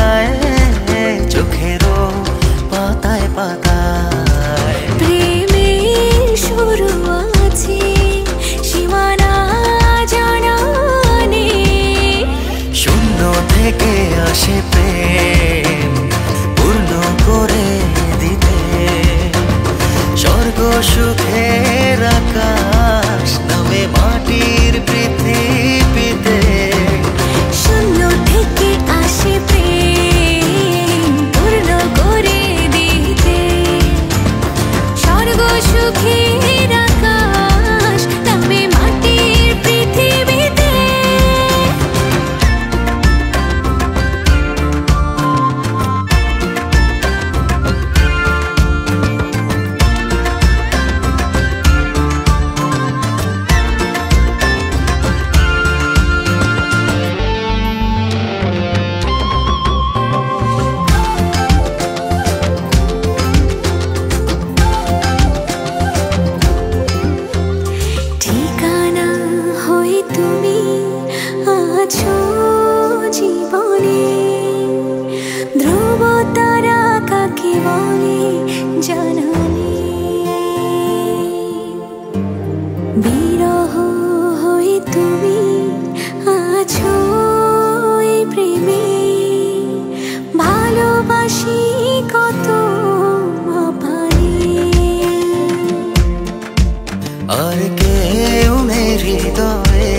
যায় চোখেরও পাতায় পাতায়। প্রেমের শুরু আছে সীমানা জানা নেই, শূন্য থেকে আসে প্রেম পূর্ণ করে দিতে। স্বর্গ সুখের আকাশ নামে মাটির পৃথিবীতে। শূন্য থেকে আসে প্রেম পূর্ণ করে দিতে। স্বর্গ সুখের আকাশ নামে মাটির পৃথিবীতে। ঠিকানা হয়ে তুমি আছো জীবনে, ধ্রুব তারা কাকে বলে জানা নেই। বিরহ হয়ে তুমি আছো এই প্রেমে, ভালোবাসি কত মাপানে। আর কেউ নেই হৃদয়ে,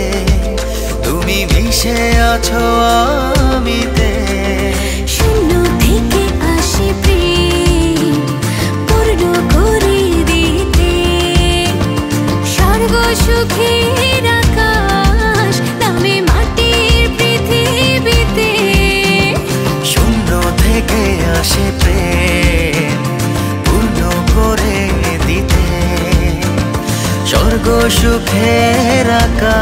তুমি মিশে আছো আমিতে। শূন্য থেকে আসে প্রেম পূর্ণ করে দিতে। স্বর্গ সুখের আকাশ নামে মাটির পৃথিবীতে। শূন্য থেকে আসে প্রেম পূর্ণ করে দিতে। স্বর্গ সুখের আকাশ